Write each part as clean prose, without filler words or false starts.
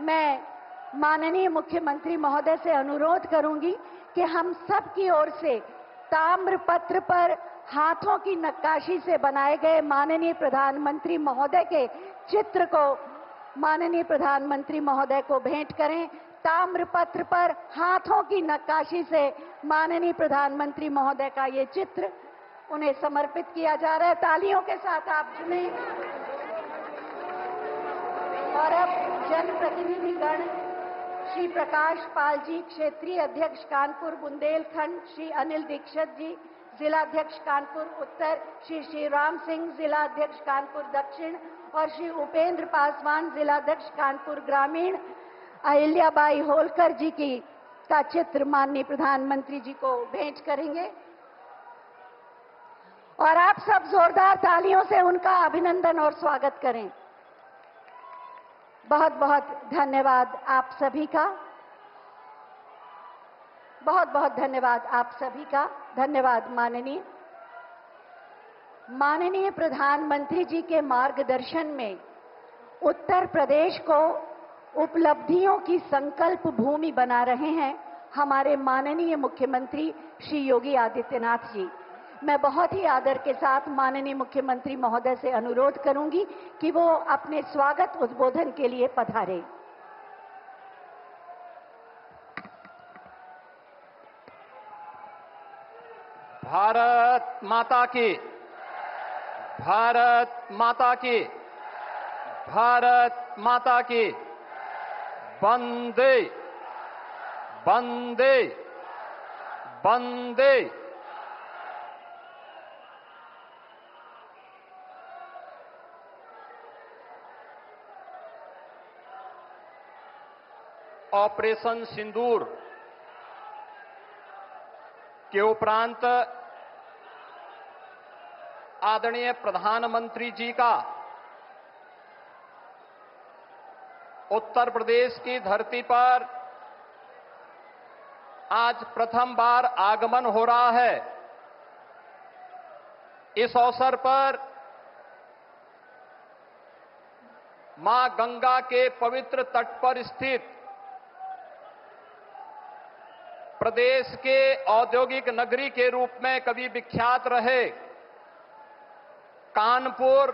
मैं माननीय मुख्यमंत्री महोदय से अनुरोध करूंगी कि हम सब की ओर से ताम्रपत्र पर हाथों की नक्काशी से बनाए गए माननीय प्रधानमंत्री महोदय के चित्र को माननीय प्रधानमंत्री महोदय को भेंट करें। ताम्रपत्र पर हाथों की नक्काशी से माननीय प्रधानमंत्री महोदय का ये चित्र उन्हें समर्पित किया जा रहा है। तालियों के साथ आप सुने। और अब जनप्रतिनिधिगण श्री प्रकाश पाल जी, क्षेत्रीय अध्यक्ष कानपुर बुंदेलखंड, श्री अनिल दीक्षित जी, जिलाध्यक्ष कानपुर उत्तर, श्री श्रीराम सिंह, जिलाध्यक्ष कानपुर दक्षिण, और श्री उपेंद्र पासवान, जिलाध्यक्ष कानपुर ग्रामीण, अहिल्याबाई होलकर जी का चित्र माननीय प्रधानमंत्री जी को भेंट करेंगे। और आप सब जोरदार तालियों से उनका अभिनंदन और स्वागत करें। बहुत बहुत धन्यवाद आप सभी का। बहुत बहुत धन्यवाद आप सभी का। धन्यवाद माननीय प्रधानमंत्री जी के मार्गदर्शन में उत्तर प्रदेश को उपलब्धियों की संकल्प भूमि बना रहे हैं हमारे माननीय मुख्यमंत्री श्री योगी आदित्यनाथ जी। मैं बहुत ही आदर के साथ माननीय मुख्यमंत्री महोदय से अनुरोध करूंगी कि वो अपने स्वागत उद्बोधन के लिए पधारें। भारत माता की, भारत माता की, भारत माता की। वंदे वंदे वंदे। ऑपरेशन सिंदूर के उपरांत आदरणीय प्रधानमंत्री जी का उत्तर प्रदेश की धरती पर आज प्रथम बार आगमन हो रहा है। इस अवसर पर मां गंगा के पवित्र तट पर स्थित प्रदेश के औद्योगिक नगरी के रूप में कभी विख्यात रहे कानपुर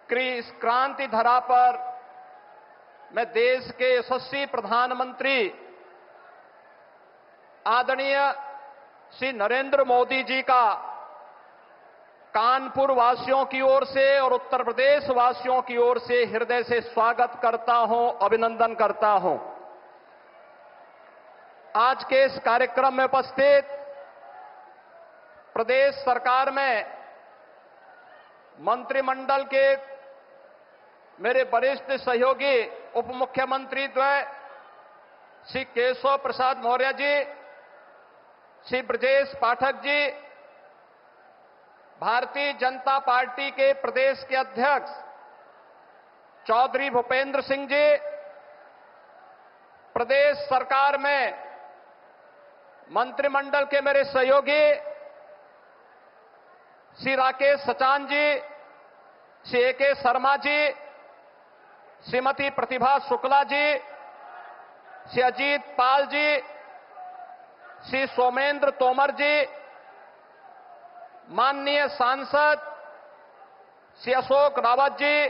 क्रांति धरा पर मैं देश के यशस्वी प्रधानमंत्री आदरणीय श्री नरेंद्र मोदी जी का कानपुर वासियों की ओर से और उत्तर प्रदेश वासियों की ओर से हृदय से स्वागत करता हूं, अभिनंदन करता हूं। आज के इस कार्यक्रम में उपस्थित प्रदेश सरकार में मंत्रिमंडल के मेरे वरिष्ठ सहयोगी उप मुख्यमंत्री द्वय श्री केशव प्रसाद मौर्य जी, श्री ब्रजेश पाठक जी, भारतीय जनता पार्टी के प्रदेश के अध्यक्ष चौधरी भूपेंद्र सिंह जी, प्रदेश सरकार में मंत्रिमंडल के मेरे सहयोगी श्री राकेश सचान जी, श्री ए.के. शर्मा जी, श्रीमती प्रतिभा शुक्ला जी, श्री अजीत पाल जी, श्री सोमेंद्र तोमर जी, माननीय सांसद श्री अशोक रावत जी,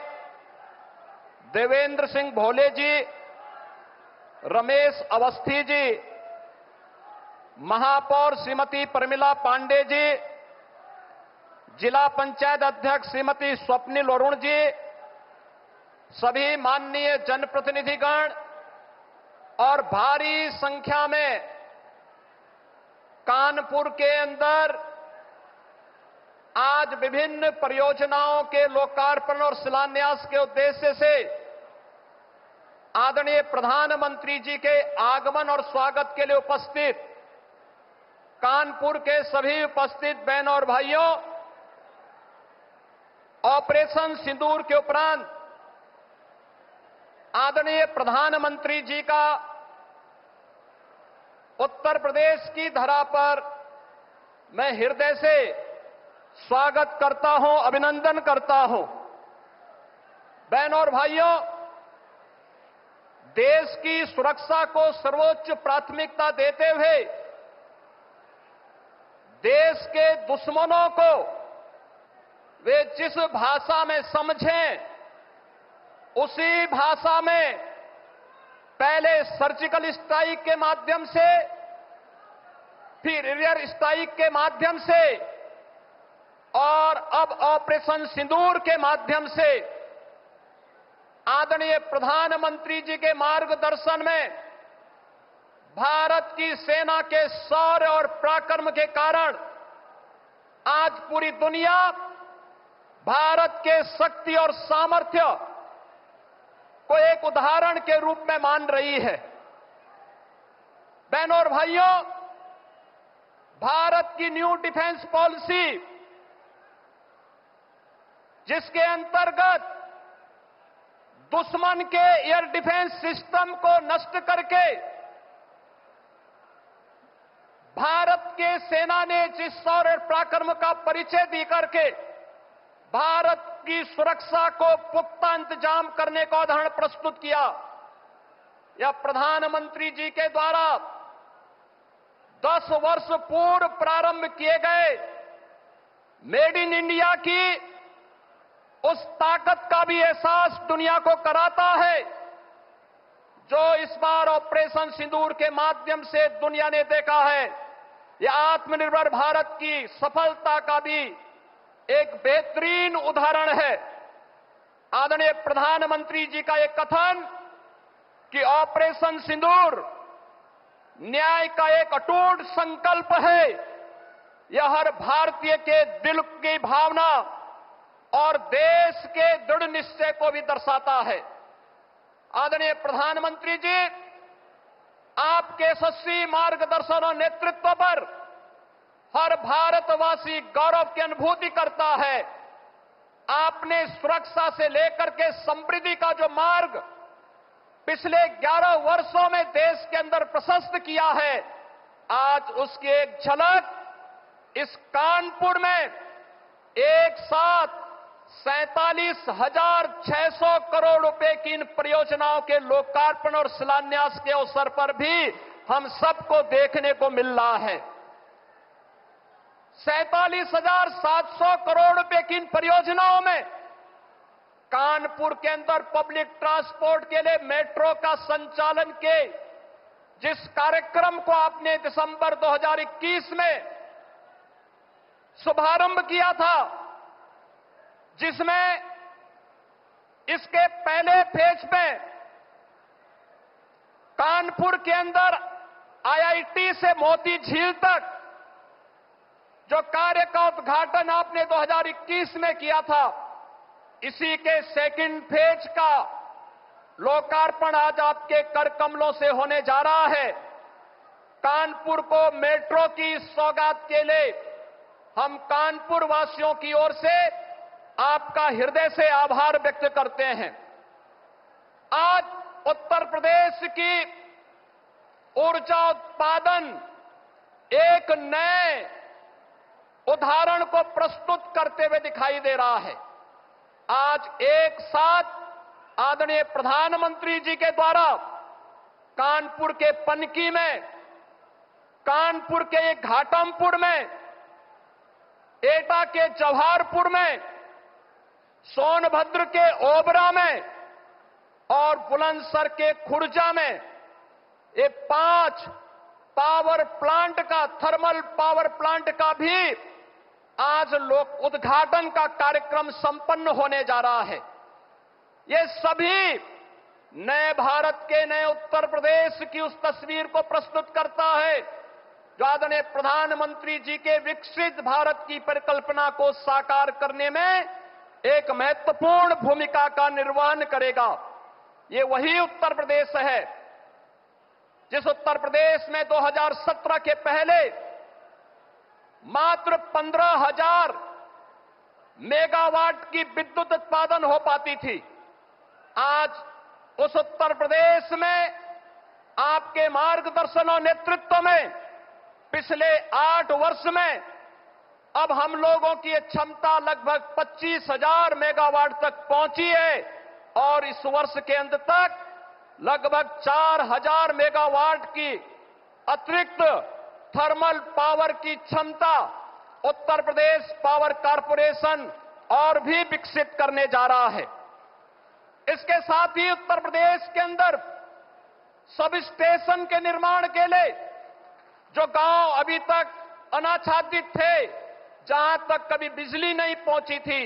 देवेंद्र सिंह भोले जी, रमेश अवस्थी जी, महापौर श्रीमती प्रमिला पांडे जी, जिला पंचायत अध्यक्ष श्रीमती स्वप्निल अरुण जी, सभी माननीय जनप्रतिनिधिगण और भारी संख्या में कानपुर के अंदर आज विभिन्न परियोजनाओं के लोकार्पण और शिलान्यास के उद्देश्य से आदरणीय प्रधानमंत्री जी के आगमन और स्वागत के लिए उपस्थित कानपुर के सभी उपस्थित बहनों और भाइयों, ऑपरेशन सिंदूर के उपरांत आदरणीय प्रधानमंत्री जी का उत्तर प्रदेश की धरा पर मैं हृदय से स्वागत करता हूं, अभिनंदन करता हूं। बहनों और भाइयों, देश की सुरक्षा को सर्वोच्च प्राथमिकता देते हुए देश के दुश्मनों को वे जिस भाषा में समझें उसी भाषा में पहले सर्जिकल स्ट्राइक के माध्यम से, फिर एरियर स्ट्राइक के माध्यम से और अब ऑपरेशन सिंदूर के माध्यम से आदरणीय प्रधानमंत्री जी के मार्गदर्शन में भारत की सेना के शौर्य और पराक्रम के कारण आज पूरी दुनिया भारत के शक्ति और सामर्थ्य को एक उदाहरण के रूप में मान रही है। बहनों और भाइयों, भारत की न्यू डिफेंस पॉलिसी, जिसके अंतर्गत दुश्मन के एयर डिफेंस सिस्टम को नष्ट करके भारत के सेना ने जिस शौर्य पराक्रम का परिचय दी करके भारत की सुरक्षा को पुख्ता इंतजाम करने का उदाहरण प्रस्तुत किया, यह प्रधानमंत्री जी के द्वारा 10 वर्ष पूर्व प्रारंभ किए गए मेड इन इंडिया की उस ताकत का भी एहसास दुनिया को कराता है जो इस बार ऑपरेशन सिंदूर के माध्यम से दुनिया ने देखा है। यह आत्मनिर्भर भारत की सफलता का भी एक बेहतरीन उदाहरण है। आदरणीय प्रधानमंत्री जी का एक कथन कि ऑपरेशन सिंदूर न्याय का एक अटूट संकल्प है, यह हर भारतीय के दिल की भावना और देश के दृढ़ निश्चय को भी दर्शाता है। आदरणीय प्रधानमंत्री जी, आपके यशस्वी मार्गदर्शन और नेतृत्व पर हर भारतवासी गौरव की अनुभूति करता है। आपने सुरक्षा से लेकर के समृद्धि का जो मार्ग पिछले 11 वर्षों में देश के अंदर प्रशस्त किया है, आज उसकी एक झलक इस कानपुर में एक साथ 47,600 करोड़ रुपए की इन परियोजनाओं के लोकार्पण और शिलान्यास के अवसर पर भी हम सबको देखने को मिल रहा है। 47,700 करोड़ रुपए की इन परियोजनाओं में कानपुर के अंदर पब्लिक ट्रांसपोर्ट के लिए मेट्रो का संचालन के जिस कार्यक्रम को आपने दिसंबर 2021 में शुभारंभ किया था, जिसमें इसके पहले फेज में कानपुर के अंदर आईआईटी से मोती झील तक जो कार्य का उद्घाटन आपने 2021 में किया था, इसी के सेकंड फेज का लोकार्पण आज आपके कर कमलों से होने जा रहा है। कानपुर को मेट्रो की सौगात के लिए हम कानपुर वासियों की ओर से आपका हृदय से आभार व्यक्त करते हैं। आज उत्तर प्रदेश की ऊर्जा उत्पादन एक नए उदाहरण को प्रस्तुत करते हुए दिखाई दे रहा है। आज एक साथ आदरणीय प्रधानमंत्री जी के द्वारा कानपुर के पनकी में, कानपुर के घाटमपुर में, एटा के जवाहरपुर में, सोनभद्र के ओबरा में और बुलंदशहर के खुर्जा में ये 5 पावर प्लांट का, थर्मल पावर प्लांट का भी आज लोक उद्घाटन का कार्यक्रम संपन्न होने जा रहा है। ये सभी नए भारत के, नए उत्तर प्रदेश की उस तस्वीर को प्रस्तुत करता है जो आदरणीय प्रधानमंत्री जी के विकसित भारत की परिकल्पना को साकार करने में एक महत्वपूर्ण भूमिका का निर्वहन करेगा। ये वही उत्तर प्रदेश है जिस उत्तर प्रदेश में 2017 के पहले मात्र 15,000 मेगावाट की विद्युत उत्पादन हो पाती थी। आज उस उत्तर प्रदेश में आपके मार्गदर्शन और नेतृत्व में पिछले 8 वर्ष में अब हम लोगों की ये क्षमता लगभग 25,000 मेगावाट तक पहुंची है और इस वर्ष के अंत तक लगभग 4000 मेगावाट की अतिरिक्त थर्मल पावर की क्षमता उत्तर प्रदेश पावर कॉरपोरेशन और भी विकसित करने जा रहा है। इसके साथ ही उत्तर प्रदेश के अंदर सब स्टेशन के निर्माण के लिए जो गांव अभी तक अनाच्छादित थे, जहां तक कभी बिजली नहीं पहुंची थी,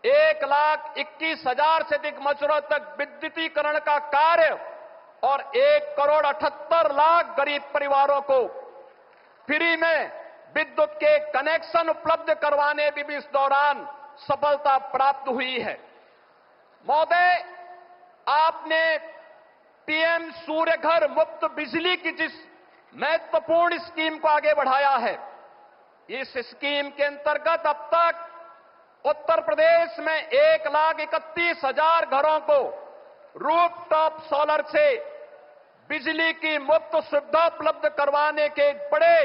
1,21,000 से अधिक मजरों तक विद्युतीकरण का कार्य और 1,78,00,000 गरीब परिवारों को फ्री में विद्युत के कनेक्शन उपलब्ध करवाने में भी इस दौरान सफलता प्राप्त हुई है। महोदय, आपने पीएम सूर्य घर मुफ्त बिजली की जिस महत्वपूर्ण स्कीम को आगे बढ़ाया है, इस स्कीम के अंतर्गत अब तक उत्तर प्रदेश में 1,31,000 घरों को रूफटॉप सोलर से बिजली की मुफ्त सुविधा उपलब्ध करवाने के एक बड़े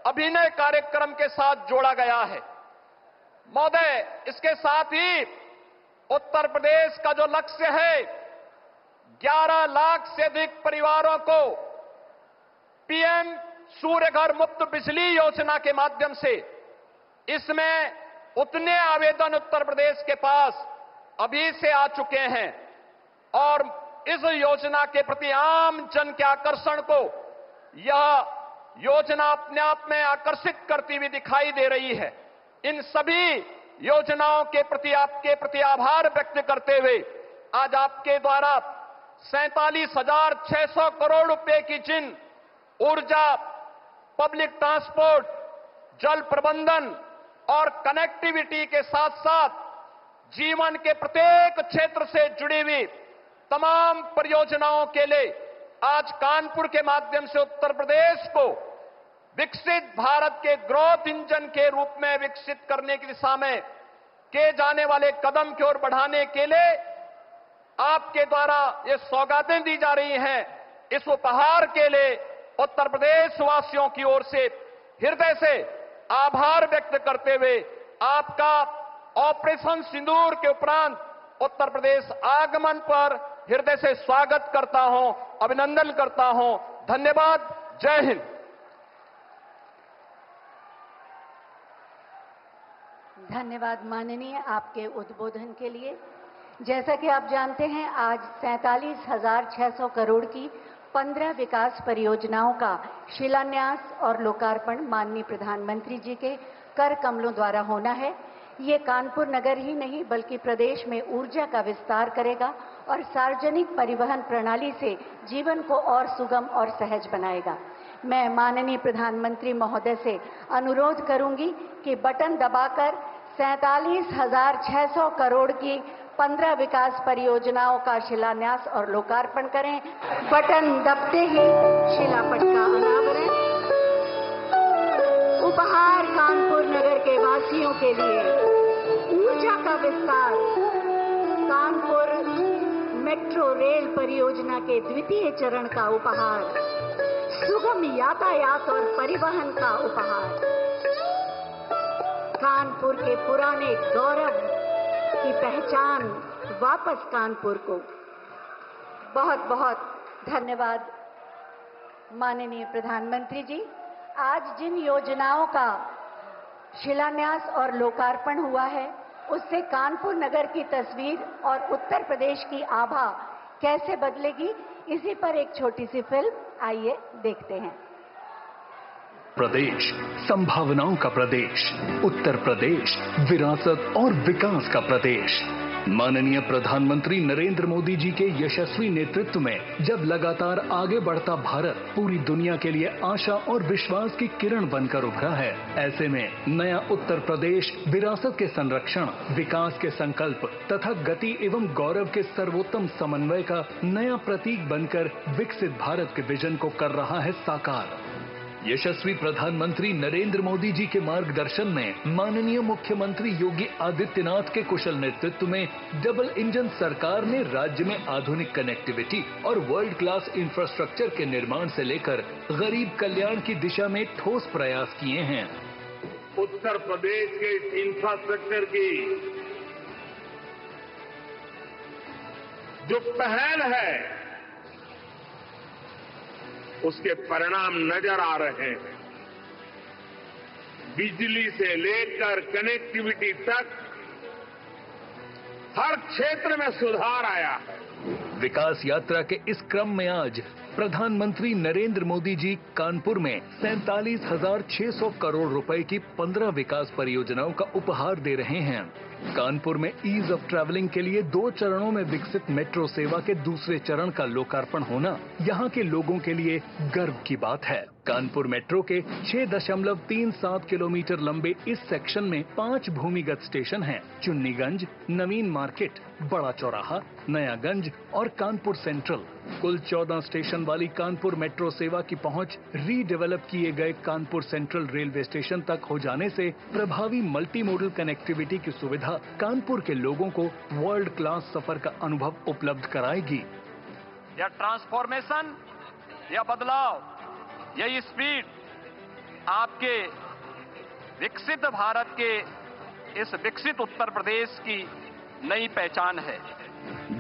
अभिनव कार्यक्रम के साथ जोड़ा गया है। महोदय, इसके साथ ही उत्तर प्रदेश का जो लक्ष्य है, 11 लाख से अधिक परिवारों को पीएम सूर्य घर मुफ्त बिजली योजना के माध्यम से, इसमें उतने आवेदन उत्तर प्रदेश के पास अभी से आ चुके हैं और इस योजना के प्रति आम जन के आकर्षण को यह योजना अपने आप में आकर्षित करती हुई दिखाई दे रही है। इन सभी योजनाओं के प्रति आपके प्रति आभार व्यक्त करते हुए आज आपके द्वारा 47,600 करोड़ रुपए की जिन ऊर्जा, पब्लिक ट्रांसपोर्ट, जल प्रबंधन और कनेक्टिविटी के साथ साथ जीवन के प्रत्येक क्षेत्र से जुड़ी हुई तमाम परियोजनाओं के लिए आज कानपुर के माध्यम से उत्तर प्रदेश को विकसित भारत के ग्रोथ इंजन के रूप में विकसित करने की दिशा में किए जाने वाले कदम की ओर बढ़ाने के लिए आपके द्वारा ये सौगातें दी जा रही हैं। इस उपहार के लिए उत्तर प्रदेश वासियों की ओर से हृदय से आभार व्यक्त करते हुए आपका ऑपरेशन सिंदूर के उपरांत उत्तर प्रदेश आगमन पर हृदय से स्वागत करता हूं, अभिनंदन करता हूं। धन्यवाद। जय हिंद। धन्यवाद माननीय, आपके उद्बोधन के लिए। जैसा कि आप जानते हैं, आज 47,600 करोड़ की 15 विकास परियोजनाओं का शिलान्यास और लोकार्पण माननीय प्रधानमंत्री जी के कर कमलों द्वारा होना है। ये कानपुर नगर ही नहीं बल्कि प्रदेश में ऊर्जा का विस्तार करेगा और सार्वजनिक परिवहन प्रणाली से जीवन को और सुगम और सहज बनाएगा। मैं माननीय प्रधानमंत्री महोदय से अनुरोध करूंगी कि बटन दबाकर 47,600 करोड़ की 15 विकास परियोजनाओं का शिलान्यास और लोकार्पण करें। बटन दबते ही शिलापट का अनावरण। उपहार कानपुर नगर के वासियों के लिए ऊर्जा का विस्तार, कानपुर मेट्रो रेल परियोजना के द्वितीय चरण का उपहार, सुगम यातायात और परिवहन का उपहार, कानपुर के पुराने गौरव की पहचान वापस कानपुर को। बहुत बहुत धन्यवाद माननीय प्रधानमंत्री जी। आज जिन योजनाओं का शिलान्यास और लोकार्पण हुआ है, उससे कानपुर नगर की तस्वीर और उत्तर प्रदेश की आभा कैसे बदलेगी, इसी पर एक छोटी सी फिल्म आइए देखते हैं। प्रदेश संभावनाओं का प्रदेश, उत्तर प्रदेश विरासत और विकास का प्रदेश। माननीय प्रधानमंत्री नरेंद्र मोदी जी के यशस्वी नेतृत्व में जब लगातार आगे बढ़ता भारत पूरी दुनिया के लिए आशा और विश्वास की किरण बनकर उभरा है, ऐसे में नया उत्तर प्रदेश विरासत के संरक्षण, विकास के संकल्प तथा गति एवं गौरव के सर्वोत्तम समन्वय का नया प्रतीक बनकर विकसित भारत के विजन को कर रहा है साकार। यशस्वी प्रधानमंत्री नरेंद्र मोदी जी के मार्गदर्शन में माननीय मुख्यमंत्री योगी आदित्यनाथ के कुशल नेतृत्व में डबल इंजन सरकार ने राज्य में आधुनिक कनेक्टिविटी और वर्ल्ड क्लास इंफ्रास्ट्रक्चर के निर्माण से लेकर गरीब कल्याण की दिशा में ठोस प्रयास किए हैं। उत्तर प्रदेश के इंफ्रास्ट्रक्चर की जो पहल है, उसके परिणाम नजर आ रहे हैं। बिजली से लेकर कनेक्टिविटी तक हर क्षेत्र में सुधार आया है। विकास यात्रा के इस क्रम में आज प्रधानमंत्री नरेंद्र मोदी जी कानपुर में 47,600 करोड़ रुपए की 15 विकास परियोजनाओं का उपहार दे रहे हैं। कानपुर में ईज ऑफ ट्रैवलिंग के लिए 2 चरणों में विकसित मेट्रो सेवा के दूसरे चरण का लोकार्पण होना यहां के लोगों के लिए गर्व की बात है। कानपुर मेट्रो के 6.37 किलोमीटर लंबे इस सेक्शन में 5 भूमिगत स्टेशन हैं। चुन्नीगंज, नवीन मार्केट, बड़ा चौराहा, नयागंज और कानपुर सेंट्रल। कुल 14 स्टेशन वाली कानपुर मेट्रो सेवा की पहुंच रीडेवलप किए गए कानपुर सेंट्रल रेलवे स्टेशन तक हो जाने से प्रभावी मल्टी मोडल कनेक्टिविटी की सुविधा कानपुर के लोगों को वर्ल्ड क्लास सफर का अनुभव उपलब्ध कराएगी। यह ट्रांसफॉर्मेशन, यह बदलाव, यही स्पीड आपके विकसित भारत के इस विकसित उत्तर प्रदेश की नई पहचान है।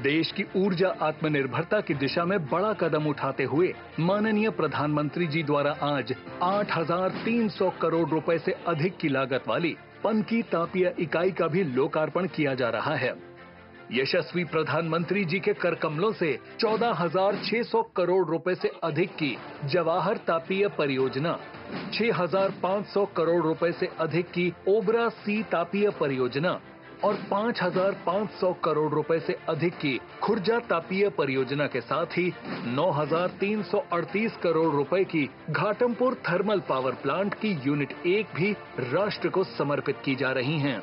देश की ऊर्जा आत्मनिर्भरता की दिशा में बड़ा कदम उठाते हुए माननीय प्रधानमंत्री जी द्वारा आज 8,300 करोड़ रुपए से अधिक की लागत वाली पनकी तापीय इकाई का भी लोकार्पण किया जा रहा है। यशस्वी प्रधानमंत्री जी के कर कमलों से 14,600 करोड़ रुपए से अधिक की जवाहर तापीय परियोजना, 6,500 करोड़ रुपए से अधिक की ओबरा सी तापीय परियोजना और 5,500 करोड़ रुपए से अधिक की खुर्जा तापीय परियोजना के साथ ही 9,338 करोड़ रुपए की घाटमपुर थर्मल पावर प्लांट की यूनिट 1 भी राष्ट्र को समर्पित की जा रही हैं।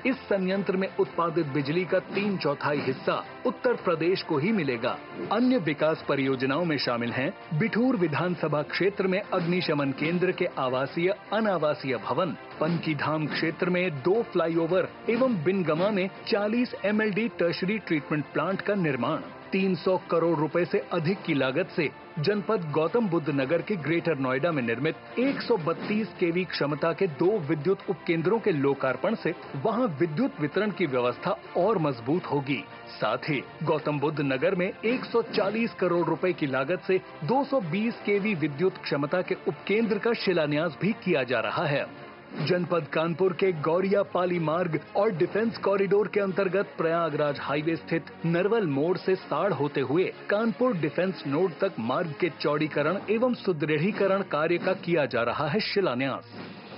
इस संयंत्र में उत्पादित बिजली का 3/4 हिस्सा उत्तर प्रदेश को ही मिलेगा। अन्य विकास परियोजनाओं में शामिल हैं बिठूर विधानसभा क्षेत्र में अग्निशमन केंद्र के आवासीय अनावासीय भवन, पनकीधाम क्षेत्र में 2 फ्लाईओवर एवं बिनगमा में 40 MLD टर्शरी ट्रीटमेंट प्लांट का निर्माण। 300 करोड़ रुपए से अधिक की लागत से जनपद गौतम बुद्ध नगर के ग्रेटर नोएडा में निर्मित 132 kV क्षमता के 2 विद्युत उपकेंद्रों के लोकार्पण से वहां विद्युत वितरण की व्यवस्था और मजबूत होगी। साथ ही गौतम बुद्ध नगर में 140 करोड़ रुपए की लागत से 220 kV विद्युत क्षमता के उपकेंद्र का शिलान्यास भी किया जा रहा है। जनपद कानपुर के गौरिया पाली मार्ग और डिफेंस कॉरिडोर के अंतर्गत प्रयागराज हाईवे स्थित नरवल मोड़ से साड़ होते हुए कानपुर डिफेंस नोड तक मार्ग के चौड़ीकरण एवं सुदृढ़ीकरण कार्य का किया जा रहा है शिलान्यास।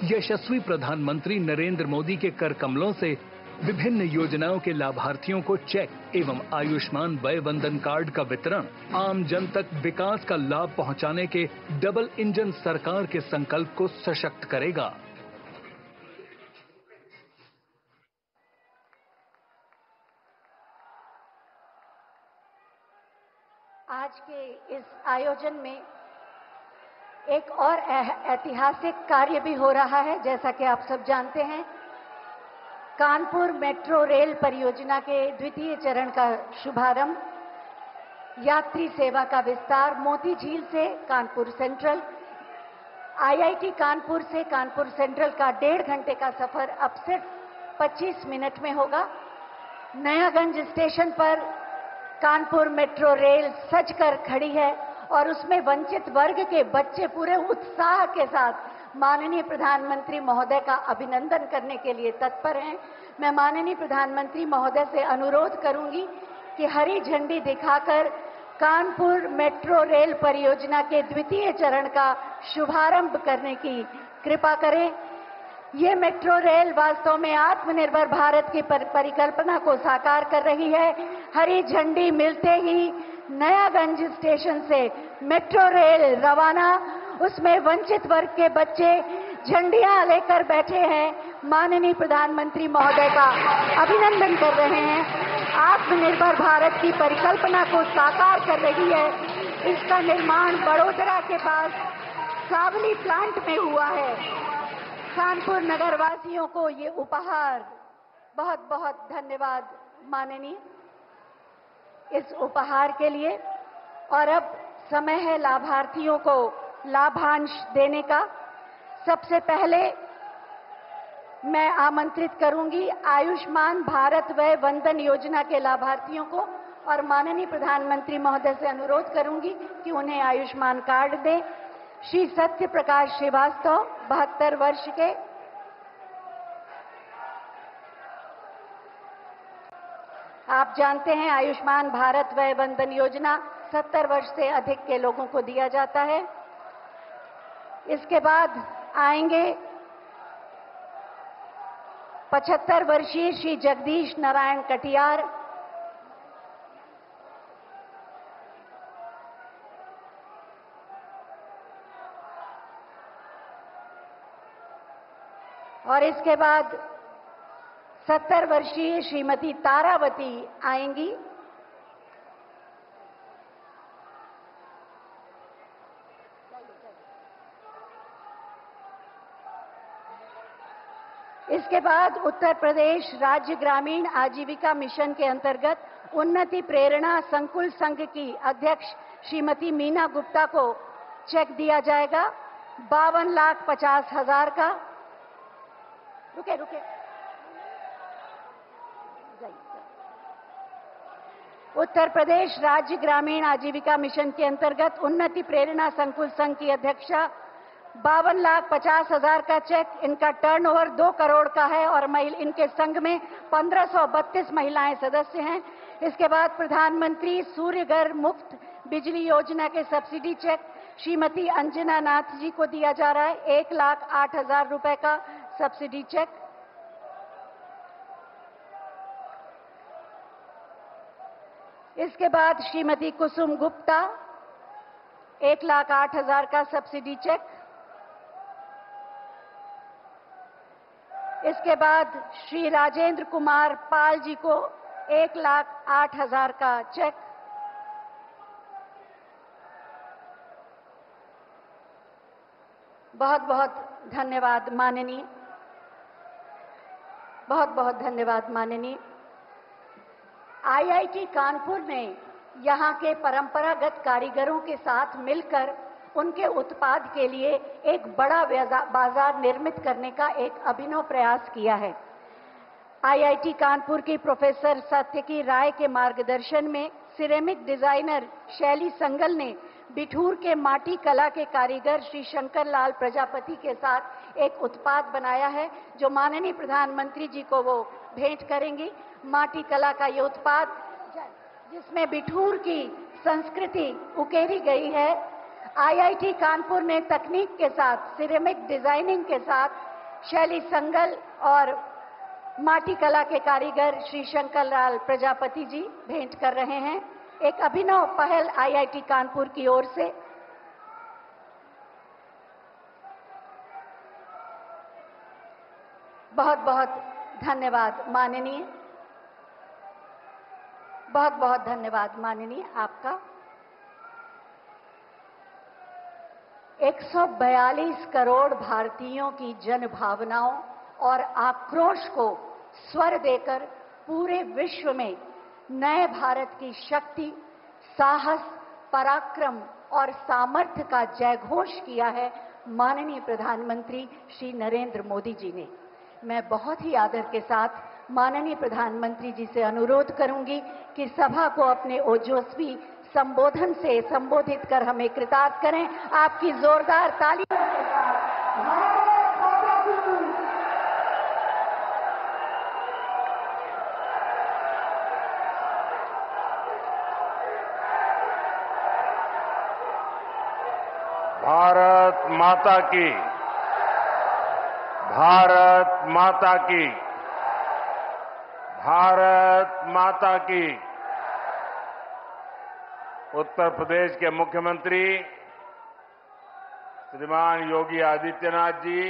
यशस्वी प्रधानमंत्री नरेंद्र मोदी के कर कमलों से विभिन्न योजनाओं के लाभार्थियों को चेक एवं आयुष्मान वय वंदन कार्ड का वितरण आम जन तक विकास का लाभ पहुंचाने के डबल इंजन सरकार के संकल्प को सशक्त करेगा। आज के इस आयोजन में एक और ऐतिहासिक कार्य भी हो रहा है। जैसा कि आप सब जानते हैं, कानपुर मेट्रो रेल परियोजना के द्वितीय चरण का शुभारंभ, यात्री सेवा का विस्तार मोती झील से कानपुर सेंट्रल, IIT कानपुर से कानपुर सेंट्रल का 1.5 घंटे का सफर अब सिर्फ 25 मिनट में होगा। नयागंज स्टेशन पर कानपुर मेट्रो रेल सजकर खड़ी है और उसमें वंचित वर्ग के बच्चे पूरे उत्साह के साथ माननीय प्रधानमंत्री महोदय का अभिनंदन करने के लिए तत्पर हैं। मैं माननीय प्रधानमंत्री महोदय से अनुरोध करूंगी कि हरी झंडी दिखाकर कानपुर मेट्रो रेल परियोजना के द्वितीय चरण का शुभारंभ करने की कृपा करें। ये मेट्रो रेल वास्तव में आत्मनिर्भर भारत की परिकल्पना को साकार कर रही है। हरी झंडी मिलते ही नयागंज स्टेशन से मेट्रो रेल रवाना, उसमें वंचित वर्ग के बच्चे झंडियां लेकर बैठे हैं, माननीय प्रधानमंत्री महोदय का अभिनंदन कर रहे हैं। आत्मनिर्भर भारत की परिकल्पना को साकार कर रही है। इसका निर्माण बड़ोदरा के पास सावली प्लांट में हुआ है। कानपुर नगर वासियों को ये उपहार, बहुत बहुत धन्यवाद माननीय इस उपहार के लिए। और अब समय है लाभार्थियों को लाभांश देने का। सबसे पहले मैं आमंत्रित करूंगी आयुष्मान भारत वय वंदन योजना के लाभार्थियों को और माननीय प्रधानमंत्री महोदय से अनुरोध करूंगी कि उन्हें आयुष्मान कार्ड दें। श्री सत्य प्रकाश श्रीवास्तव 72 वर्ष के। आप जानते हैं आयुष्मान भारत वय वंदन योजना 70 वर्ष से अधिक के लोगों को दिया जाता है। इसके बाद आएंगे 75 वर्षीय श्री जगदीश नारायण कटियार। और इसके बाद 70 वर्षीय श्रीमती तारावती आएंगी। इसके बाद उत्तर प्रदेश राज्य ग्रामीण आजीविका मिशन के अंतर्गत उन्नति प्रेरणा संकुल संघ की अध्यक्ष श्रीमती मीना गुप्ता को चेक दिया जाएगा 52,50,000 का। रुके उत्तर प्रदेश राज्य ग्रामीण आजीविका मिशन के अंतर्गत उन्नति प्रेरणा संकुल संघ की अध्यक्षा 52,50,000 का चेक। इनका टर्नओवर 2 करोड़ का है और इनके संघ में 1532 महिलाएं सदस्य हैं। इसके बाद प्रधानमंत्री सूर्य घर मुफ्त बिजली योजना के सब्सिडी चेक श्रीमती अंजना नाथ जी को दिया जा रहा है 1,08,000 रुपए का सब्सिडी चेक। इसके बाद श्रीमती कुसुम गुप्ता 1,08,000 का सब्सिडी चेक। इसके बाद श्री राजेंद्र कुमार पाल जी को 1,08,000 का चेक। बहुत बहुत धन्यवाद माननीय, बहुत बहुत धन्यवाद माननीय। आईआईटी कानपुर ने यहां के परंपरागत कारीगरों के साथ मिलकर उनके उत्पाद के लिए एक बड़ा बाजार निर्मित करने का एक अभिनव प्रयास किया है। आईआईटी कानपुर की प्रोफेसर सत्यकी राय के मार्गदर्शन में सिरेमिक डिजाइनर शैली संगल ने बिठूर के माटी कला के कारीगर श्री शंकर लाल प्रजापति के साथ एक उत्पाद बनाया है जो माननीय प्रधानमंत्री जी को वो भेंट करेंगी। माटी कला का ये उत्पाद जिसमें बिठूर की संस्कृति उकेरी गई है। आईआईटी कानपुर ने तकनीक के साथ सिरेमिक डिजाइनिंग के साथ शैली संगल और माटी कला के कारीगर श्री शंकर लाल प्रजापति जी भेंट कर रहे हैं। एक अभिनव पहल आईआईटी कानपुर की ओर से। बहुत बहुत धन्यवाद माननीय, बहुत बहुत धन्यवाद माननीय आपका। 142 करोड़ भारतीयों की जन भावनाओं और आक्रोश को स्वर देकर पूरे विश्व में नए भारत की शक्ति, साहस, पराक्रम और सामर्थ्य का जयघोष किया है माननीय प्रधानमंत्री श्री नरेंद्र मोदी जी ने। मैं बहुत ही आदर के साथ माननीय प्रधानमंत्री जी से अनुरोध करूंगी कि सभा को अपने ओजस्वी संबोधन से संबोधित कर हमें कृतार्थ करें। आपकी जोरदार तालियों के साथ भारत माता की, भारत माता की, भारत माता की। उत्तर प्रदेश के मुख्यमंत्री श्रीमान योगी आदित्यनाथ जी,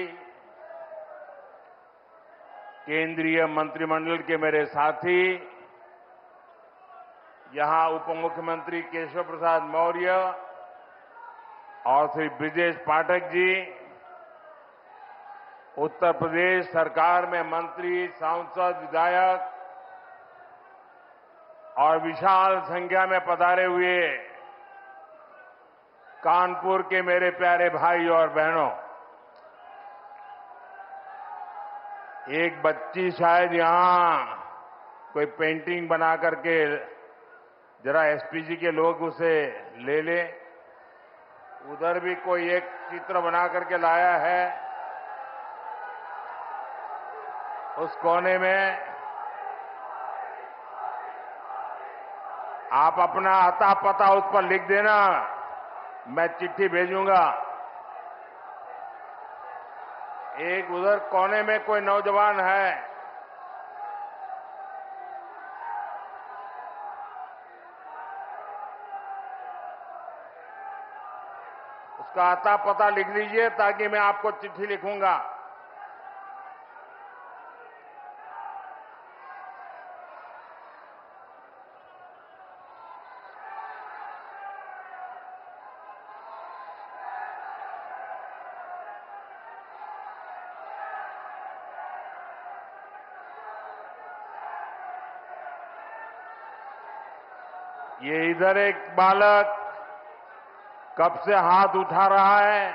केंद्रीय मंत्रिमंडल के मेरे साथी, यहां उप मुख्यमंत्री केशव प्रसाद मौर्य और श्री ब्रिजेश पाठक जी, उत्तर प्रदेश सरकार में मंत्री, सांसद, विधायक और विशाल संख्या में पधारे हुए कानपुर के मेरे प्यारे भाई और बहनों, एक बच्ची शायद यहां कोई पेंटिंग बना करके जरा एसपीजी के लोग उसे ले ले। उधर भी कोई एक चित्र बना करके लाया है, उस कोने में आप अपना अता पता उस पर लिख देना, मैं चिट्ठी भेजूंगा। एक उधर कोने में कोई नौजवान है, उसका अता पता लिख लीजिए ताकि मैं आपको चिट्ठी लिखूंगा। ये इधर एक बालक कब से हाथ उठा रहा है।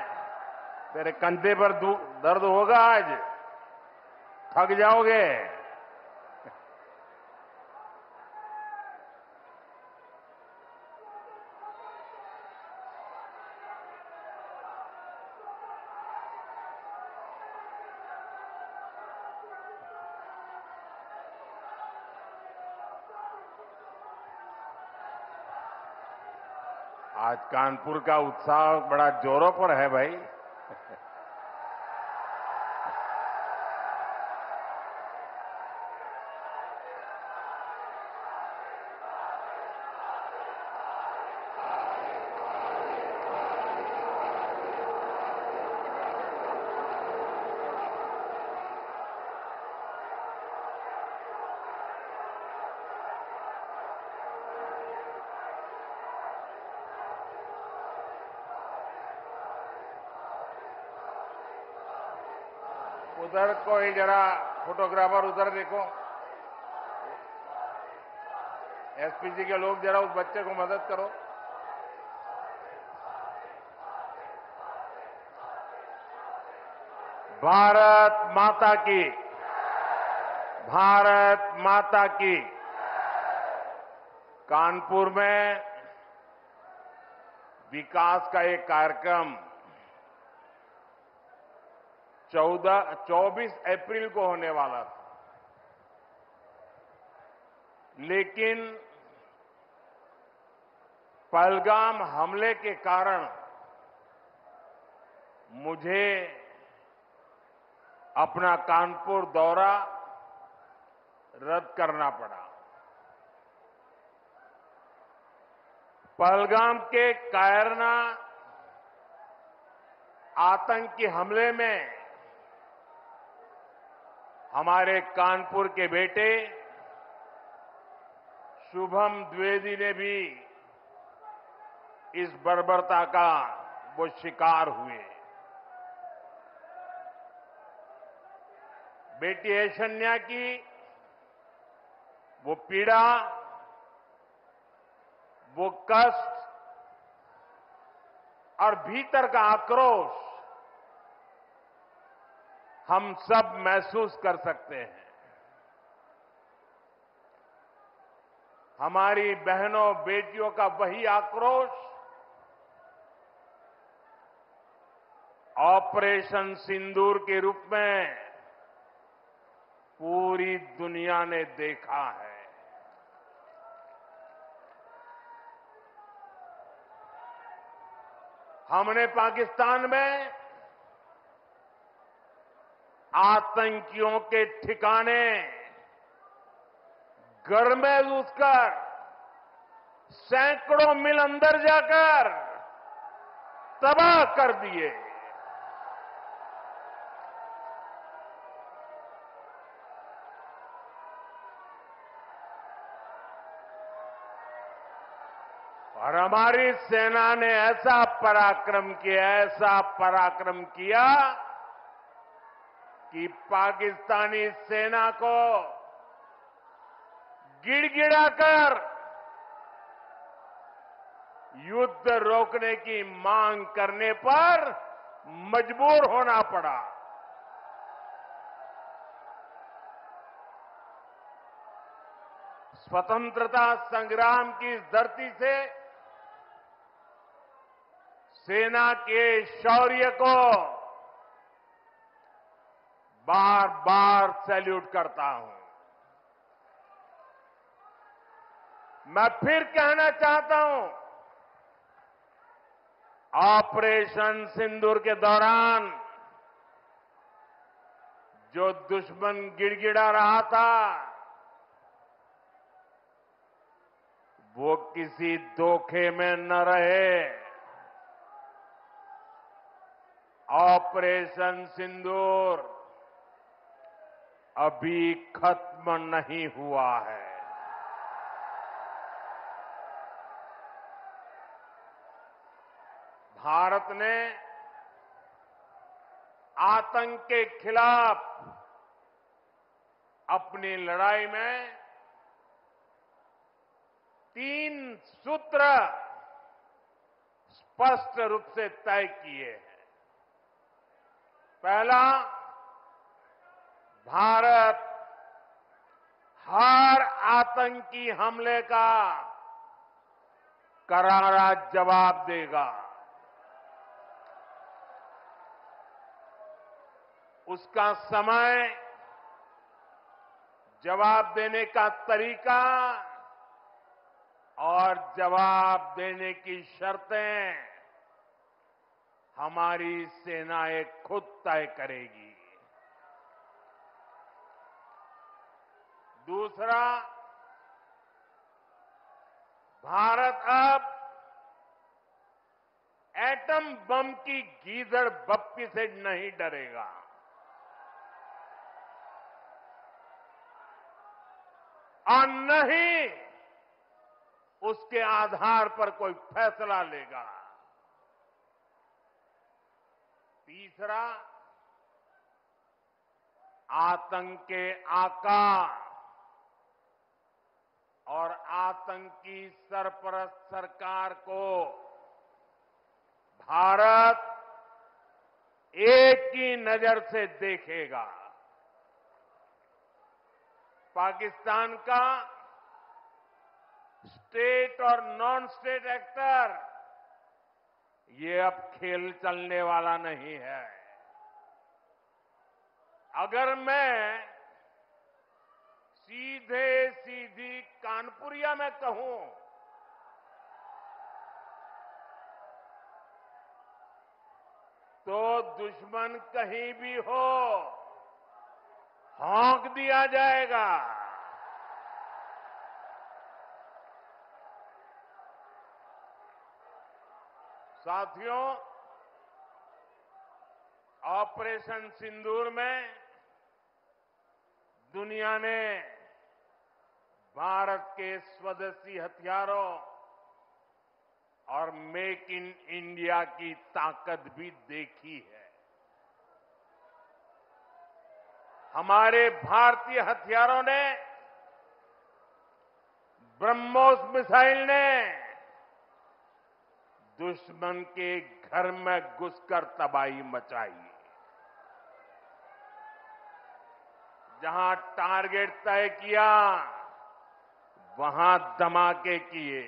तेरे कंधे पर दर्द होगा आज, थक जाओगे। आज कानपुर का उत्साह बड़ा जोरों पर है भाई। उधर कोई जरा फोटोग्राफर उधर देखो, एसपीजी के लोग जरा उस बच्चे को मदद करो। भारत माता की, भारत माता की। कानपुर में विकास का एक कार्यक्रम 24 अप्रैल को होने वाला था, लेकिन पहलगाम हमले के कारण मुझे अपना कानपुर दौरा रद्द करना पड़ा। पहलगाम के कायरना आतंकी हमले में हमारे कानपुर के बेटे शुभम द्विवेदी ने भी इस बर्बरता का वो शिकार हुए। बेटी ऐशन्या की वो पीड़ा, वो कष्ट और भीतर का आक्रोश हम सब महसूस कर सकते हैं। हमारी बहनों बेटियों का वही आक्रोश ऑपरेशन सिंदूर के रूप में पूरी दुनिया ने देखा है। हमने पाकिस्तान में आतंकियों के ठिकाने घर में घुसकर सैकड़ों मील अंदर जाकर तबाह कर दिए। और हमारी सेना ने ऐसा पराक्रम किया कि पाकिस्तानी सेना को गिड़गिड़ाकर युद्ध रोकने की मांग करने पर मजबूर होना पड़ा। स्वतंत्रता संग्राम की इस धरती से सेना के शौर्य को बार बार सैल्यूट करता हूं। मैं फिर कहना चाहता हूं, ऑपरेशन सिंदूर के दौरान जो दुश्मन गिड़गिड़ा रहा था, वो किसी धोखे में न रहे। ऑपरेशन सिंदूर अभी खत्म नहीं हुआ है। भारत ने आतंक के खिलाफ अपनी लड़ाई में 3 सूत्र स्पष्ट रूप से तय किए हैं। पहला, भारत हर आतंकी हमले का करारा जवाब देगा। उसका समय, जवाब देने का तरीका और जवाब देने की शर्तें हमारी सेनाएं खुद तय करेगी। दूसरा, भारत अब एटम बम की गीदड़ बप्पी से नहीं डरेगा। और न ही उसके आधार पर कोई फैसला लेगा। तीसरा, आतंक के आका और आतंकी सरपरस्त सरकार को भारत एक ही नजर से देखेगा। पाकिस्तान का स्टेट और नॉन स्टेट एक्टर, ये अब खेल चलने वाला नहीं है। अगर मैं सीधी कानपुरिया में कहूं तो दुश्मन कहीं भी हो, हाँक दिया जाएगा। साथियों, ऑपरेशन सिंदूर में दुनिया ने भारत के स्वदेशी हथियारों और मेक इन इंडिया की ताकत भी देखी है। हमारे भारतीय हथियारों ने, ब्रह्मोस मिसाइल ने दुश्मन के घर में घुसकर तबाही मचाई। जहां टारगेट तय किया, वहां धमाके किए।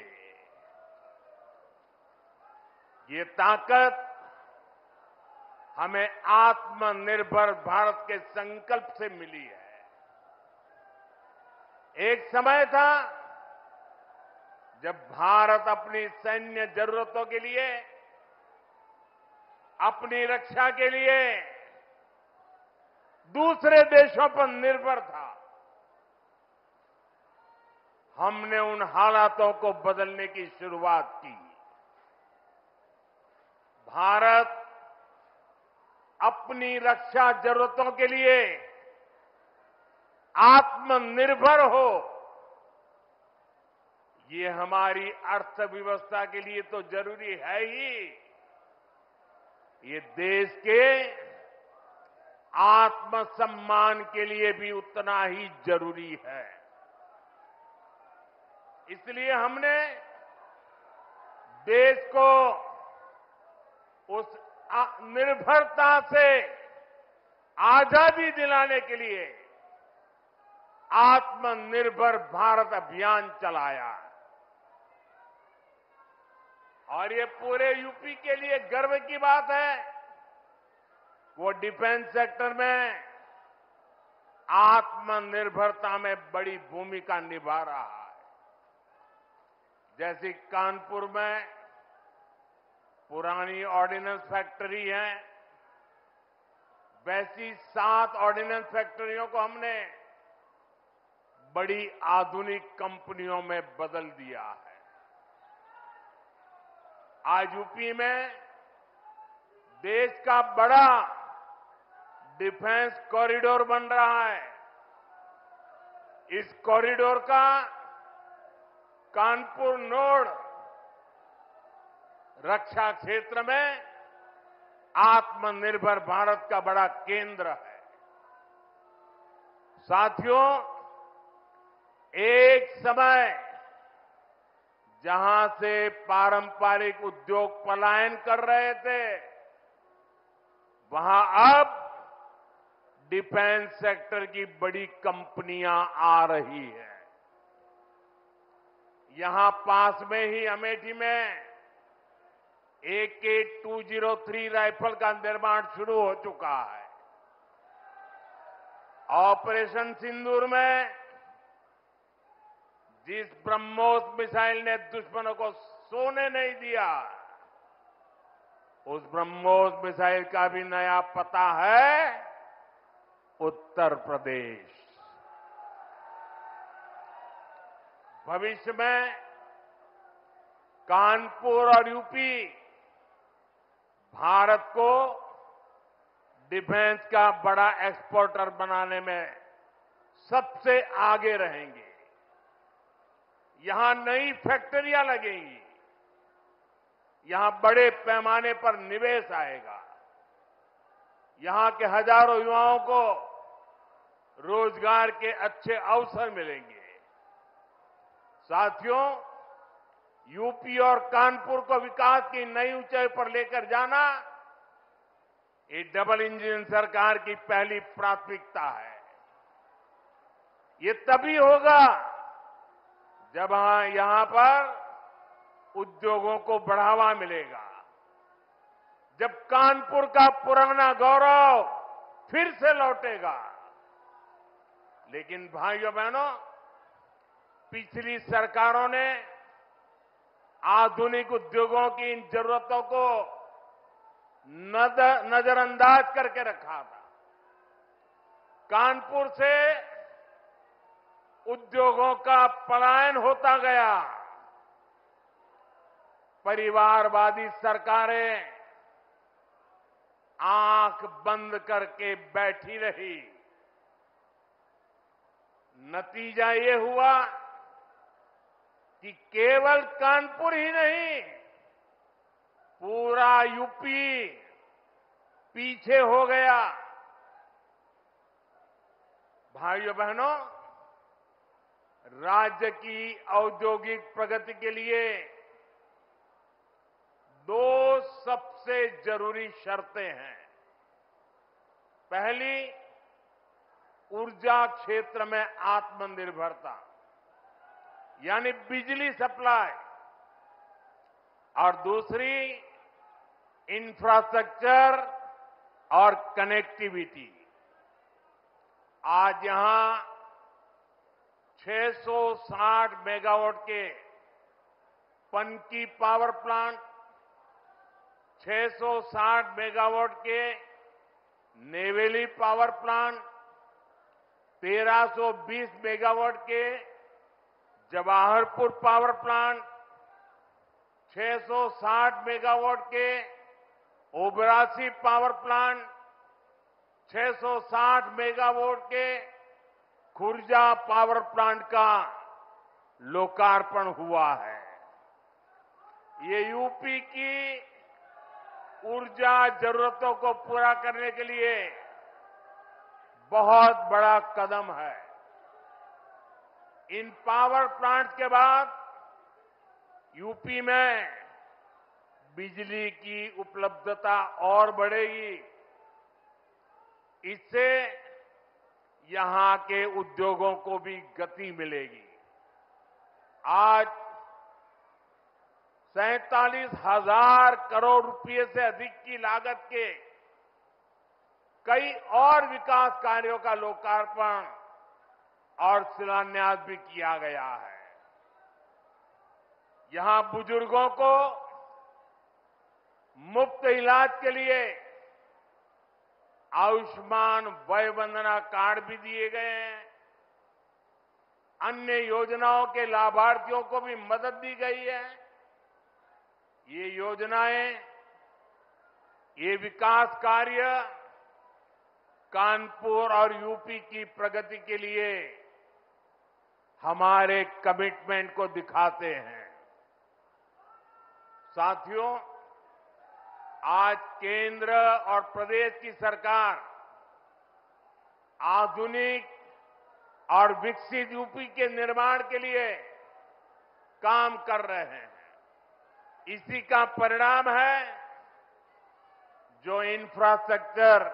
ये ताकत हमें आत्मनिर्भर भारत के संकल्प से मिली है। एक समय था जब भारत अपनी सैन्य जरूरतों के लिए, अपनी रक्षा के लिए दूसरे देशों पर निर्भर था। हमने उन हालातों को बदलने की शुरुआत की। भारत अपनी रक्षा जरूरतों के लिए आत्मनिर्भर हो, ये हमारी अर्थव्यवस्था के लिए तो जरूरी है ही, ये देश के आत्मसम्मान के लिए भी उतना ही जरूरी है। इसलिए हमने देश को उस निर्भरता से आजादी दिलाने के लिए आत्मनिर्भर भारत अभियान चलाया है। और ये पूरे यूपी के लिए गर्व की बात है। वो डिफेंस सेक्टर में आत्मनिर्भरता में बड़ी भूमिका निभा रहा है। जैसे कानपुर में पुरानी ऑर्डिनेंस फैक्ट्री है, वैसी 7 ऑर्डिनेंस फैक्ट्रियों को हमने बड़ी आधुनिक कंपनियों में बदल दिया है। आज यूपी में देश का बड़ा डिफेंस कॉरिडोर बन रहा है। इस कॉरिडोर का कानपुर नोड रक्षा क्षेत्र में आत्मनिर्भर भारत का बड़ा केंद्र है। साथियों, एक समय जहां से पारंपरिक उद्योग पलायन कर रहे थे, वहां अब डिफेंस सेक्टर की बड़ी कंपनियां आ रही है। यहां पास में ही अमेठी में AK-203 राइफल का निर्माण शुरू हो चुका है। ऑपरेशन सिंदूर में जिस ब्रह्मोस मिसाइल ने दुश्मनों को सोने नहीं दिया, उस ब्रह्मोस मिसाइल का भी नया पता है उत्तर प्रदेश। भविष्य में कानपुर और यूपी भारत को डिफेंस का बड़ा एक्सपोर्टर बनाने में सबसे आगे रहेंगे। यहां नई फैक्ट्रियां लगेंगी, यहां बड़े पैमाने पर निवेश आएगा, यहां के हजारों युवाओं को रोजगार के अच्छे अवसर मिलेंगे। साथियों, यूपी और कानपुर को विकास की नई ऊंचाई पर लेकर जाना ये डबल इंजन सरकार की पहली प्राथमिकता है। ये तभी होगा जब यहां पर उद्योगों को बढ़ावा मिलेगा, जब कानपुर का पुराना गौरव फिर से लौटेगा। लेकिन भाइयों बहनों, पिछली सरकारों ने आधुनिक उद्योगों की इन जरूरतों को नजरअंदाज करके रखा था। कानपुर से उद्योगों का पलायन होता गया। परिवारवादी सरकारें आंख बंद करके बैठी रही। नतीजा ये हुआ कि केवल कानपुर ही नहीं, पूरा यूपी पीछे हो गया। भाइयों बहनों, राज्य की औद्योगिक प्रगति के लिए 2 सबसे जरूरी शर्तें हैं। पहली, ऊर्जा क्षेत्र में आत्मनिर्भरता, यानी बिजली सप्लाई, और दूसरी इंफ्रास्ट्रक्चर और कनेक्टिविटी। आज यहां 660 मेगावाट के पनकी पावर प्लांट, 660 मेगावाट के नेवेली पावर प्लांट, 1320 मेगावाट के जवाहरपुर पावर प्लांट, 660 मेगावाट के ओबरासी पावर प्लांट, 660 मेगावाट के खुर्जा पावर प्लांट का लोकार्पण हुआ है। ये यूपी की ऊर्जा जरूरतों को पूरा करने के लिए बहुत बड़ा कदम है। इन पावर प्लांट के बाद यूपी में बिजली की उपलब्धता और बढ़ेगी। इससे यहां के उद्योगों को भी गति मिलेगी। आज 47,000 करोड़ रुपए से अधिक की लागत के कई और विकास कार्यों का लोकार्पण और शिलान्यास भी किया गया है। यहां बुजुर्गों को मुफ्त इलाज के लिए आयुष्मान वय वंदना कार्ड भी दिए गए हैं। अन्य योजनाओं के लाभार्थियों को भी मदद दी गई है। ये योजनाएं, ये विकास कार्य कानपुर और यूपी की प्रगति के लिए हमारे कमिटमेंट को दिखाते हैं। साथियों, आज केंद्र और प्रदेश की सरकार आधुनिक और विकसित यूपी के निर्माण के लिए काम कर रहे हैं। इसी का परिणाम है जो इंफ्रास्ट्रक्चर,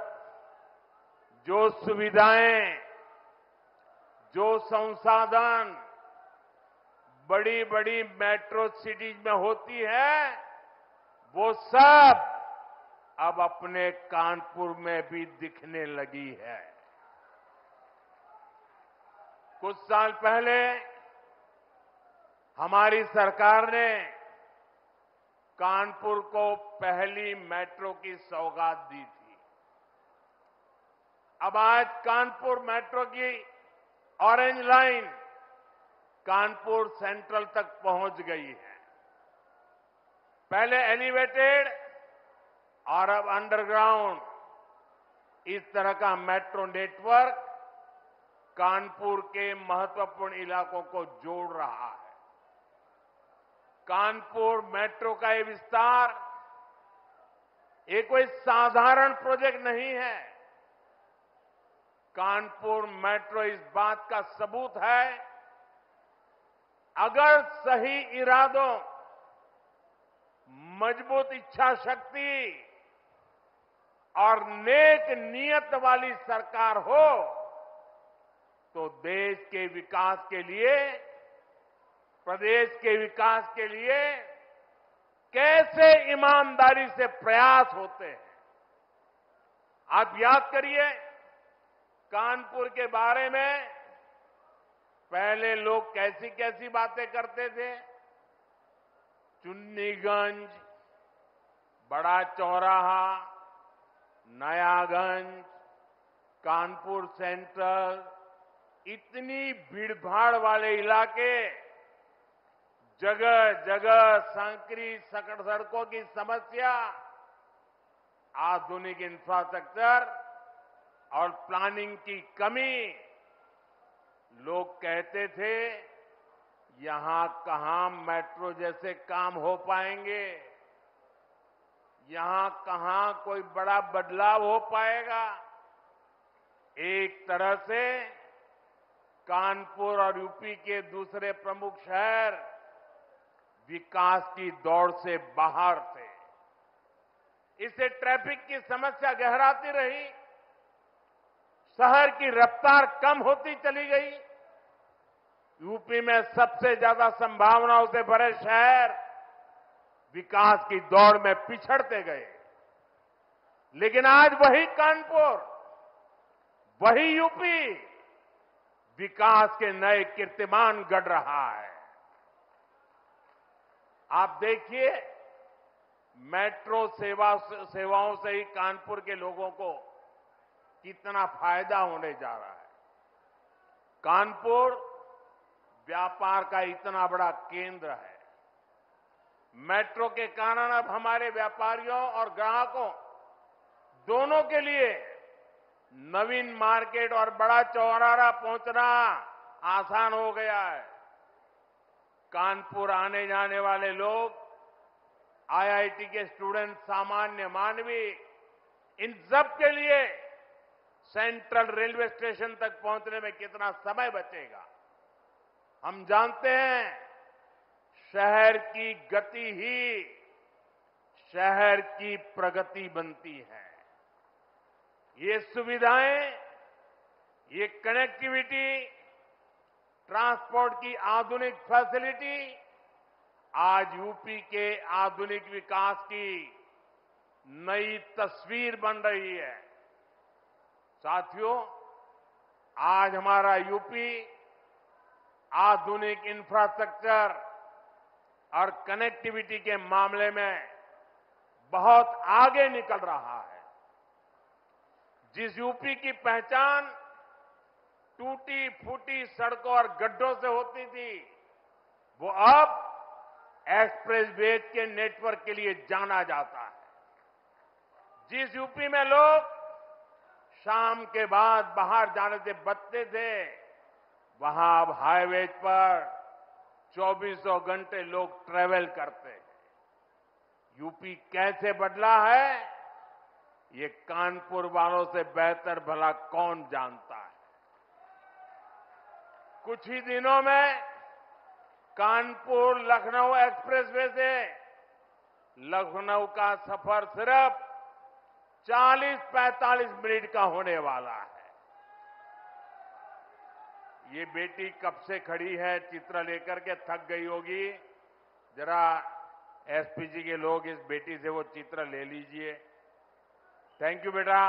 जो सुविधाएं, जो संसाधन बड़ी बड़ी मेट्रो सिटीज में होती है, वो सब अब अपने कानपुर में भी दिखने लगी है। कुछ साल पहले हमारी सरकार ने कानपुर को पहली मेट्रो की सौगात दी थी। अब आज कानपुर मेट्रो की ऑरेंज लाइन कानपुर सेंट्रल तक पहुंच गई है। पहले एलिवेटेड और अब अंडरग्राउंड, इस तरह का मेट्रो नेटवर्क कानपुर के महत्वपूर्ण इलाकों को जोड़ रहा है। कानपुर मेट्रो का ये विस्तार ये कोई साधारण प्रोजेक्ट नहीं है। कानपुर मेट्रो इस बात का सबूत है, अगर सही इरादों, मजबूत इच्छा शक्ति और नेक नियत वाली सरकार हो तो देश के विकास के लिए, प्रदेश के विकास के लिए कैसे ईमानदारी से प्रयास होते हैं। आप याद करिए, कानपुर के बारे में पहले लोग कैसी कैसी बातें करते थे। चुन्नीगंज, बड़ा चौराहा, नयागंज, कानपुर सेंट्रल, इतनी भीड़भाड़ वाले इलाके, जगह जगह संकरी सड़कों की समस्या, आधुनिक इंफ्रास्ट्रक्चर और प्लानिंग की कमी। लोग कहते थे यहां कहां मेट्रो जैसे काम हो पाएंगे, यहां कहां कोई बड़ा बदलाव हो पाएगा। एक तरह से कानपुर और यूपी के दूसरे प्रमुख शहर विकास की दौड़ से बाहर थे। इससे ट्रैफिक की समस्या गहराती रही, शहर की रफ्तार कम होती चली गई। यूपी में सबसे ज्यादा संभावनाओं से भरे शहर विकास की दौड़ में पिछड़ते गए। लेकिन आज वही कानपुर, वही यूपी विकास के नए कीर्तिमान गढ़ रहा है। आप देखिए, मेट्रो सेवाओं से ही कानपुर के लोगों को कितना फायदा होने जा रहा है। कानपुर व्यापार का इतना बड़ा केंद्र है। मेट्रो के कारण अब हमारे व्यापारियों और ग्राहकों दोनों के लिए नवीन मार्केट और बड़ा चौराहा पहुंचना आसान हो गया है। कानपुर आने जाने वाले लोग, आईआईटी के स्टूडेंट, सामान्य मानवी, इन सब के लिए सेंट्रल रेलवे स्टेशन तक पहुंचने में कितना समय बचेगा। हम जानते हैं, शहर की गति ही शहर की प्रगति बनती है। ये सुविधाएं ये कनेक्टिविटी, ट्रांसपोर्ट की आधुनिक फैसिलिटी आज यूपी के आधुनिक विकास की नई तस्वीर बन रही है। साथियों, आज हमारा यूपी आधुनिक इंफ्रास्ट्रक्चर और कनेक्टिविटी के मामले में बहुत आगे निकल रहा है। जिस यूपी की पहचान टूटी फूटी सड़कों और गड्ढों से होती थी, वो अब एक्सप्रेस वे के नेटवर्क के लिए जाना जाता है। जिस यूपी में लोग शाम के बाद बाहर जाने से बचते थे, वहां अब हाईवेज पर 24 घंटे लोग ट्रेवल करते हैं। यूपी कैसे बदला है, ये कानपुर वालों से बेहतर भला कौन जानता है। कुछ ही दिनों में कानपुर लखनऊ एक्सप्रेसवे से लखनऊ का सफर सिर्फ 40-45 मिनट का होने वाला है। ये बेटी कब से खड़ी है, चित्र लेकर के थक गई होगी। जरा एसपीजी के लोग इस बेटी से वो चित्र ले लीजिए। थैंक यू बेटा,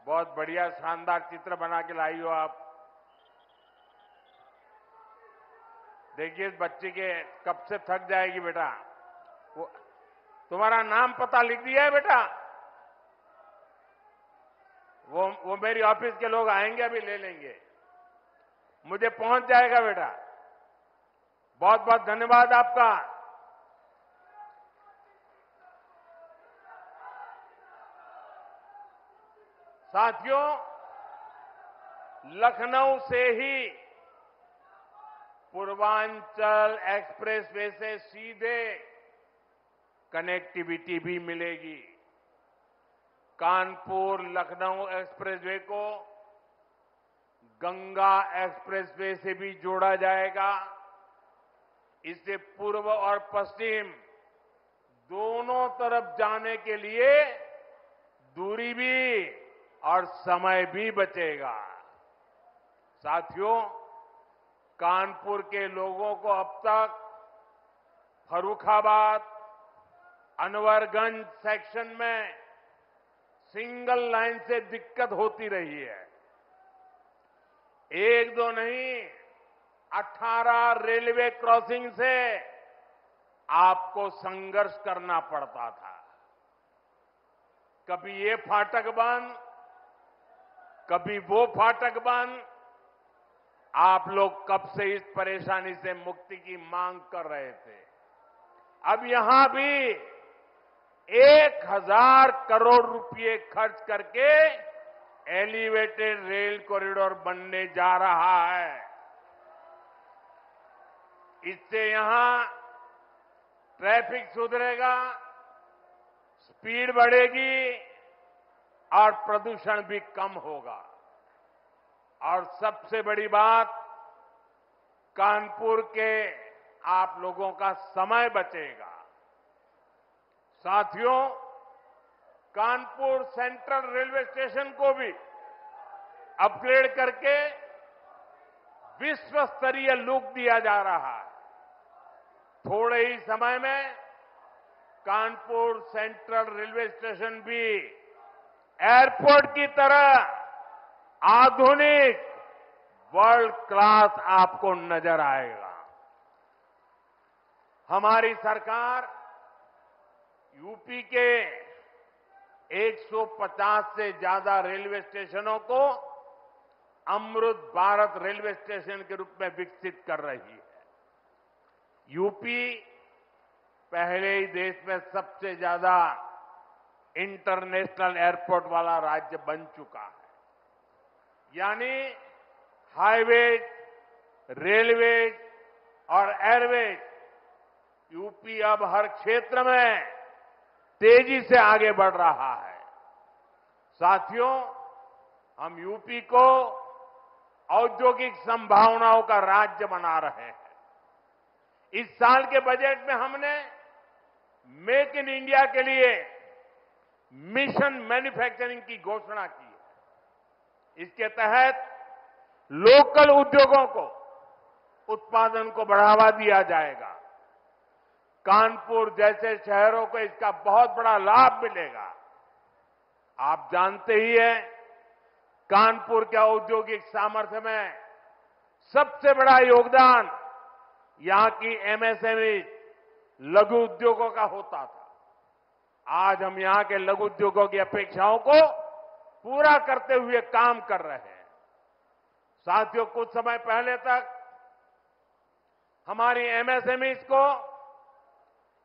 बहुत बढ़िया शानदार चित्र बना के लाई हो आप। देखिए इस बच्ची के कब से थक जाएगी बेटा। वो तुम्हारा नाम पता लिख दिया है बेटा? वो मेरी ऑफिस के लोग आएंगे, अभी ले लेंगे, मुझे पहुंच जाएगा बेटा। बहुत बहुत धन्यवाद आपका। साथियों, लखनऊ से ही पूर्वांचल एक्सप्रेसवे से सीधे कनेक्टिविटी भी मिलेगी। कानपुर लखनऊ एक्सप्रेसवे को गंगा एक्सप्रेसवे से भी जोड़ा जाएगा। इससे पूर्व और पश्चिम दोनों तरफ जाने के लिए दूरी भी और समय भी बचेगा। साथियों, कानपुर के लोगों को अब तक फर्रुखाबाद, अनवरगंज सेक्शन में सिंगल लाइन से दिक्कत होती रही है। एक दो नहीं, 18 रेलवे क्रॉसिंग से आपको संघर्ष करना पड़ता था। कभी ये फाटक बंद, कभी वो फाटक बंद। आप लोग कब से इस परेशानी से मुक्ति की मांग कर रहे थे। अब यहां भी 1000 करोड़ रुपए खर्च करके एलिवेटेड रेल कॉरिडोर बनने जा रहा है। इससे यहां ट्रैफिक सुधरेगा, स्पीड बढ़ेगी और प्रदूषण भी कम होगा। और सबसे बड़ी बात, कानपुर के आप लोगों का समय बचेगा। साथियों, कानपुर सेंट्रल रेलवे स्टेशन को भी अपग्रेड करके विश्व स्तरीय लुक दिया जा रहा है। थोड़े ही समय में कानपुर सेंट्रल रेलवे स्टेशन भी एयरपोर्ट की तरह आधुनिक वर्ल्ड क्लास आपको नजर आएगा। हमारी सरकार यूपी के 150 से ज्यादा रेलवे स्टेशनों को अमृत भारत रेलवे स्टेशन के रूप में विकसित कर रही है। यूपी पहले ही देश में सबसे ज्यादा इंटरनेशनल एयरपोर्ट वाला राज्य बन चुका है। यानी हाईवेज, रेलवेज और एयरवेज, यूपी अब हर क्षेत्र में तेजी से आगे बढ़ रहा है। साथियों, हम यूपी को औद्योगिक संभावनाओं का राज्य बना रहे हैं। इस साल के बजट में हमने मेक इन इंडिया के लिए मिशन मैन्युफैक्चरिंग की घोषणा की है। इसके तहत लोकल उद्योगों को, उत्पादन को बढ़ावा दिया जाएगा। कानपुर जैसे शहरों को इसका बहुत बड़ा लाभ मिलेगा। आप जानते ही हैं, कानपुर के औद्योगिक सामर्थ्य में सबसे बड़ा योगदान यहां की एमएसएमई लघु उद्योगों का होता था। आज हम यहां के लघु उद्योगों की अपेक्षाओं को पूरा करते हुए काम कर रहे हैं। साथियों, कुछ समय पहले तक हमारी एमएसएमईज को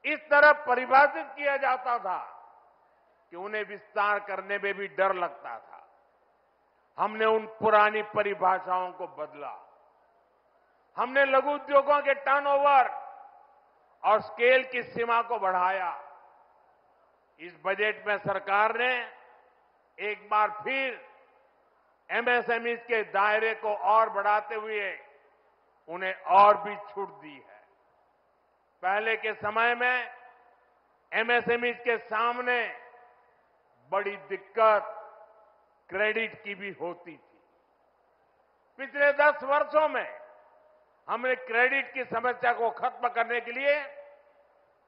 इस तरह परिभाषित किया जाता था कि उन्हें विस्तार करने में भी डर लगता था। हमने उन पुरानी परिभाषाओं को बदला। हमने लघु उद्योगों के टर्नओवर और स्केल की सीमा को बढ़ाया। इस बजट में सरकार ने एक बार फिर एमएसएमईज के दायरे को और बढ़ाते हुए उन्हें और भी छूट दी है। पहले के समय में एमएसएमईज के सामने बड़ी दिक्कत क्रेडिट की भी होती थी। पिछले 10 वर्षों में हमने क्रेडिट की समस्या को खत्म करने के लिए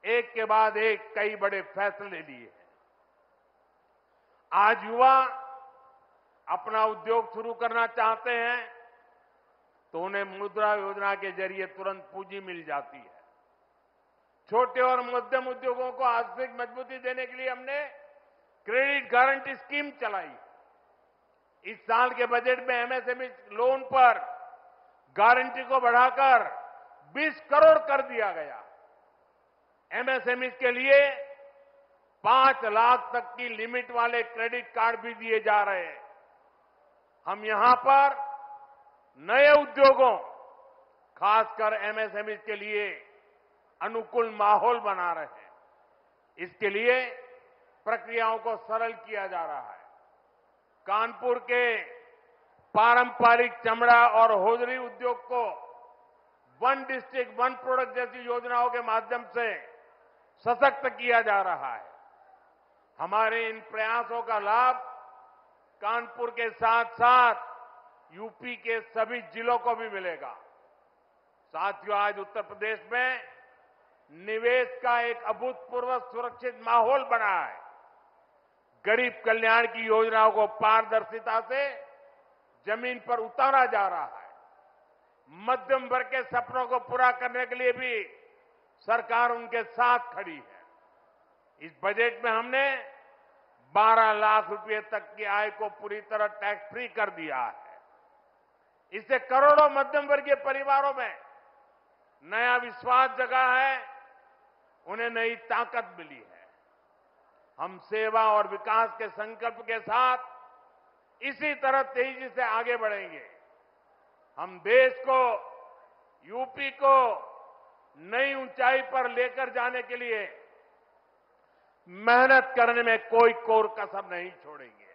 एक के बाद एक कई बड़े फैसले लिए हैं। आज युवा अपना उद्योग शुरू करना चाहते हैं तो उन्हें मुद्रा योजना के जरिए तुरंत पूंजी मिल जाती है। छोटे और मध्यम उद्योगों को आर्थिक मजबूती देने के लिए हमने क्रेडिट गारंटी स्कीम चलाई। इस साल के बजट में एमएसएमई लोन पर गारंटी को बढ़ाकर 20 करोड़ कर दिया गया। एमएसएमई के लिए 5 लाख तक की लिमिट वाले क्रेडिट कार्ड भी दिए जा रहे हैं। हम यहां पर नए उद्योगों, खासकर एमएसएमई के लिए अनुकूल माहौल बना रहे हैं। इसके लिए प्रक्रियाओं को सरल किया जा रहा है। कानपुर के पारंपरिक चमड़ा और होजरी उद्योग को वन डिस्ट्रिक्ट वन प्रोडक्ट जैसी योजनाओं के माध्यम से सशक्त किया जा रहा है। हमारे इन प्रयासों का लाभ कानपुर के साथ साथ यूपी के सभी जिलों को भी मिलेगा। साथियों, आज उत्तर प्रदेश में निवेश का एक अभूतपूर्व सुरक्षित माहौल बना है। गरीब कल्याण की योजनाओं को पारदर्शिता से जमीन पर उतारा जा रहा है। मध्यम वर्ग के सपनों को पूरा करने के लिए भी सरकार उनके साथ खड़ी है। इस बजट में हमने 12 लाख रुपए तक की आय को पूरी तरह टैक्स फ्री कर दिया है। इससे करोड़ों मध्यम वर्गीय परिवारों में नया विश्वास जगा है, उन्हें नई ताकत मिली है। हम सेवा और विकास के संकल्प के साथ इसी तरह तेजी से आगे बढ़ेंगे। हम देश को, यूपी को नई ऊंचाई पर लेकर जाने के लिए मेहनत करने में कोई कोर कसर नहीं छोड़ेंगे।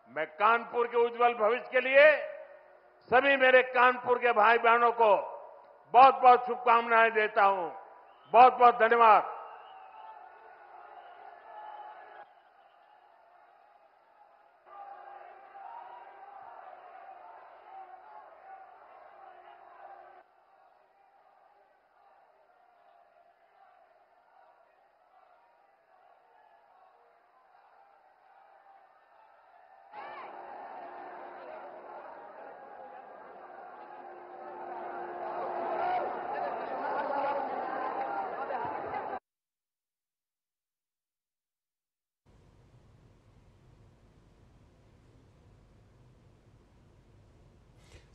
मैं कानपुर के उज्जवल भविष्य के लिए सभी मेरे कानपुर के भाई बहनों को बहुत बहुत शुभकामनाएं देता हूं। बहुत बहुत धन्यवाद।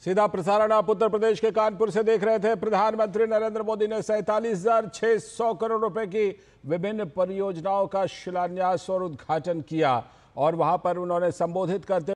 सीधा प्रसारण आप उत्तर प्रदेश के कानपुर से देख रहे थे। प्रधानमंत्री नरेंद्र मोदी ने 47,600 करोड़ रुपए की विभिन्न परियोजनाओं का शिलान्यास और उद्घाटन किया और वहां पर उन्होंने संबोधित करते